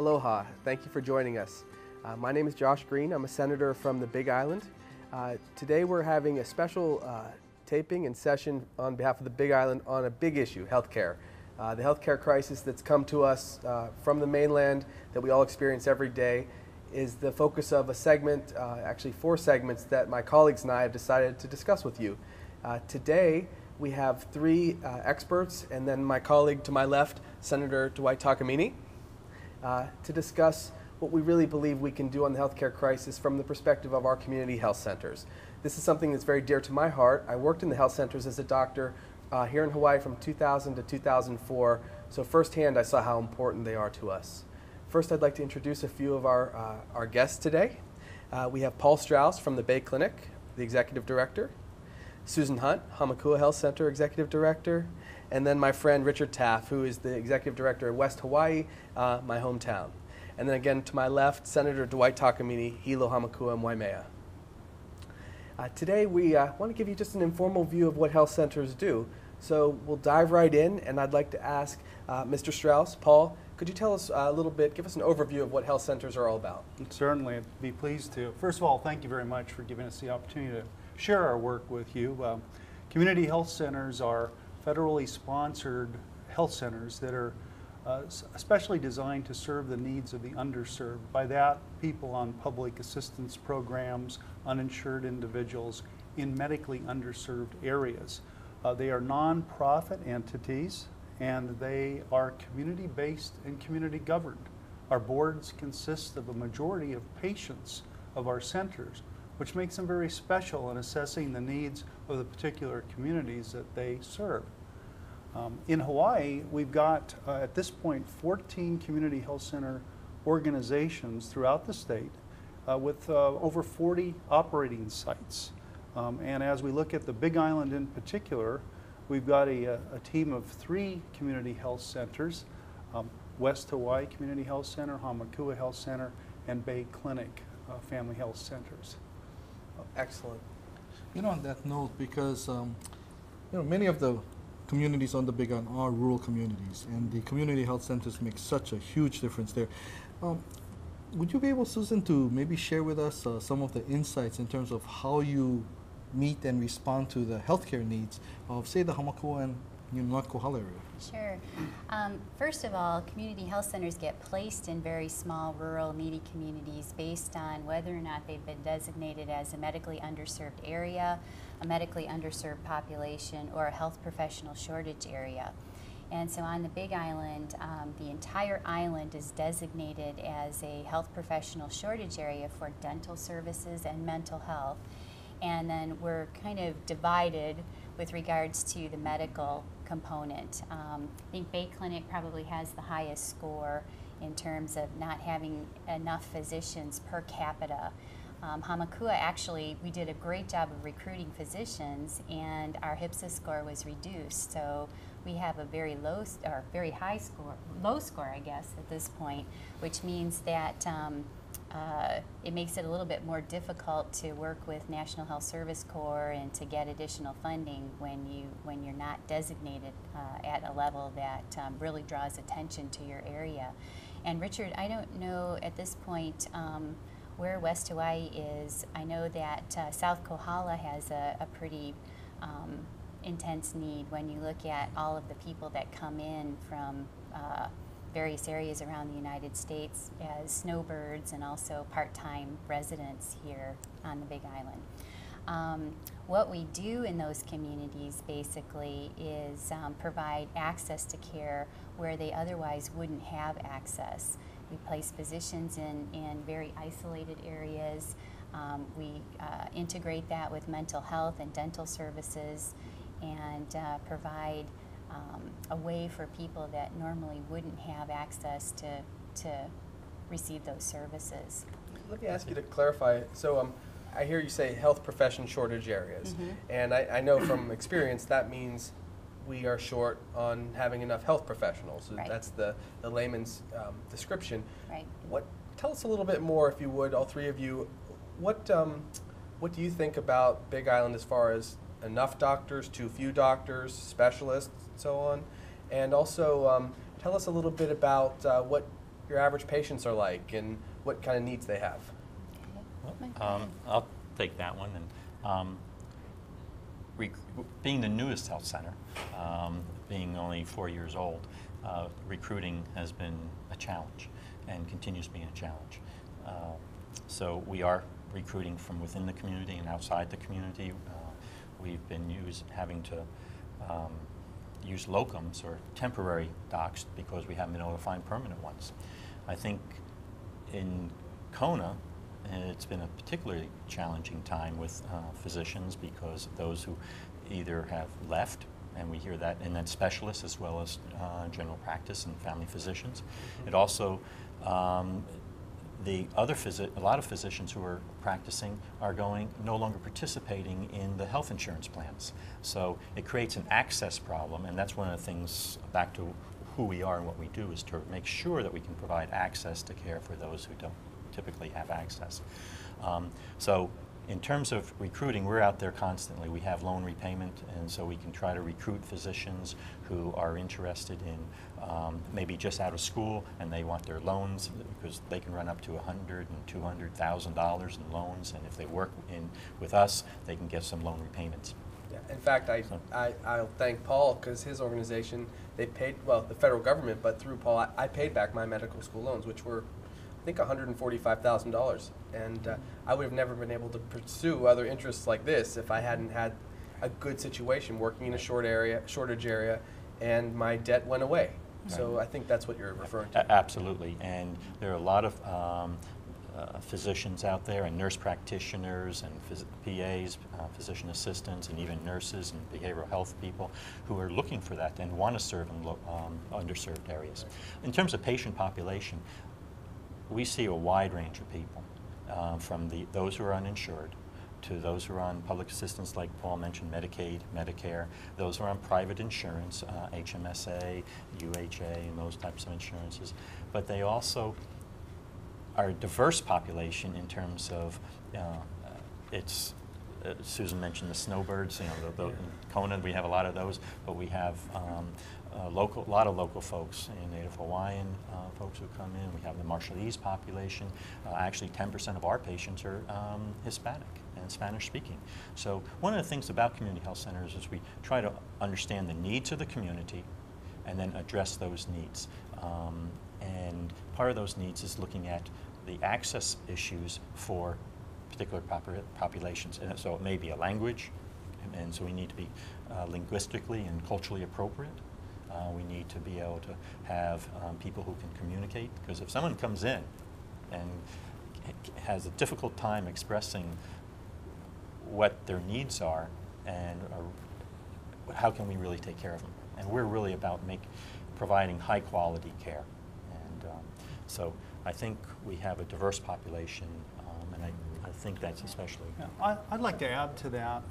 Aloha. Thank you for joining us. My name is Josh Green. I'm a senator from the Big Island. Today we're having a special taping and session on behalf of the Big Island on a big issue, healthcare. The healthcare crisis that's come to us from the mainland that we all experience every day is the focus of a segment, actually 4 segments that my colleagues and I have decided to discuss with you. Today we have 3 experts and then my colleague to my left, Senator Takamine, to discuss what we really believe we can do on the healthcare crisis from the perspective of our community health centers. This is something that's very dear to my heart. I worked in the health centers as a doctor here in Hawaii from 2000 to 2004, so firsthand I saw how important they are to us. First, I'd like to introduce a few of our guests today. We have Paul Strauss from the Bay Clinic, the Executive Director, Susan Hunt, Hamakua Health Center Executive Director, and then my friend Richard Taaffe, who is the Executive Director of West Hawaii, my hometown. And then again to my left, Senator Dwight Takamine, Hilo, Hamakua, and Waimea. Today we want to give you just an informal view of what health centers do. So we'll dive right in, and I'd like to ask Mr. Strauss, Paul, could you tell us a little bit, give us an overview of what health centers are all about? Certainly, I'd be pleased to. First of all, thank you very much for giving us the opportunity to share our work with you. Community health centers are federally sponsored health centers that are especially designed to serve the needs of the underserved. By that, people on public assistance programs, uninsured individuals in medically underserved areas. They are nonprofit entities and they are community-based and community-governed. Our boards consist of a majority of patients of our centers, which makes them very special in assessing the needs of the particular communities that they serve. In Hawaii, we've got, at this point, 14 community health center organizations throughout the state with over 40 operating sites. And as we look at the Big Island in particular, we've got a team of 3 community health centers, West Hawaii Community Health Center, Hamakua Health Center, and Bay Clinic Family Health Centers. Excellent. You know, on that note, because many of the communities on the Big Island are rural communities, and the community health centers make such a huge difference there. Would you be able, Susan, to maybe share with us some of the insights in terms of how you meet and respond to the healthcare needs of, say, the Hamakua and Kohala area? Sure. First of all, community health centers get placed in very small, rural, needy communities based on whether or not they've been designated as a medically underserved area, a medically underserved population, or a health professional shortage area. And so on the Big Island, the entire island is designated as a health professional shortage area for dental services and mental health. And then we're kind of divided with regards to the medical component. I think Bay Clinic probably has the highest score in terms of not having enough physicians per capita. Hamakua, actually, we did a great job of recruiting physicians, and our HPSA score was reduced. So we have a very low, or very high score, low score, I guess, at this point, which means that it makes it a little bit more difficult to work with National Health Service Corps and to get additional funding when you're not designated at a level that really draws attention to your area. And Richard, I don't know at this point where West Hawaii is. I know that South Kohala has a pretty intense need when you look at all of the people that come in from various areas around the United States as snowbirds and also part-time residents here on the Big Island. What we do in those communities basically is provide access to care where they otherwise wouldn't have access. We place physicians in very isolated areas. We integrate that with mental health and dental services and provide a way for people that normally wouldn't have access to receive those services. Let me ask you to clarify. So I hear you say health profession shortage areas, and I know from experience that means we are short on having enough health professionals. Right. That's the layman's description. Right. Tell us a little bit more, if you would, all 3 of you. What do you think about Big Island as far as enough doctors, too few doctors, specialists, and so on? And also tell us a little bit about what your average patients are like and what kind of needs they have. I'll take that one. And being the newest health center, being only 4 years old, recruiting has been a challenge and continues being a challenge. So we are recruiting from within the community and outside the community. We've been having to use locums or temporary docs because we haven't been able to find permanent ones. I think in Kona, it's been a particularly challenging time with physicians because of those who either have left, and we hear that, and then specialists as well as general practice and family physicians. It also, a lot of physicians who are practicing are no longer participating in the health insurance plans. So it creates an access problem, and that's one of the things, back to who we are and what we do, is to make sure that we can provide access to care for those who don't typically have access. So in terms of recruiting, we're out there constantly. We have loan repayment, and so we can try to recruit physicians who are interested in maybe just out of school and they want their loans, because they can run up to $100,000 and $200,000 in loans, and if they work with us, they can get some loan repayments. Yeah. In fact, I'll thank Paul, because his organization, they paid, well, the federal government, but through Paul, I paid back my medical school loans, which were, I think, $145,000, and I would have never been able to pursue other interests like this if I hadn't had a good situation working in a shortage area, and my debt went away. Right. So I think that's what you're referring to. Absolutely, and there are a lot of physicians out there, and nurse practitioners, and PAs, physician assistants, and even nurses and behavioral health people who are looking for that and want to serve in underserved areas. In terms of patient population, we see a wide range of people, from those who are uninsured to those who are on public assistance, like Paul mentioned, Medicaid, Medicare, those who are on private insurance, HMSA, UHA, and those types of insurances. But they also are a diverse population in terms of Susan mentioned the snowbirds. In Kona, we have a lot of those, but we have a lot of local folks, Native Hawaiian folks who come in. We have the Marshallese population. Actually, 10% of our patients are Hispanic and Spanish-speaking. So one of the things about community health centers is we try to understand the needs of the community and then address those needs. And part of those needs is looking at the access issues for particular populations. And so it may be a language, and so we need to be linguistically and culturally appropriate. We need to be able to have people who can communicate, because if someone comes in and has a difficult time expressing what their needs are, and how can we really take care of them? And we're really about providing high quality care. And so I think we have a diverse population, and I think that's especially. Yeah, I'd like to add to that.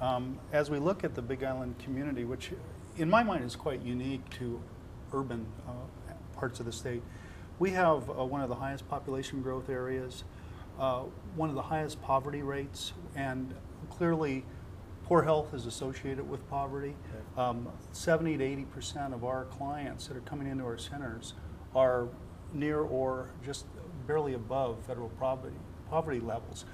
As we look at the Big Island community, which in my mind is quite unique to urban parts of the state, we have one of the highest population growth areas, one of the highest poverty rates, and clearly poor health is associated with poverty. 70 to 80% of our clients that are coming into our centers are near or just barely above federal poverty levels.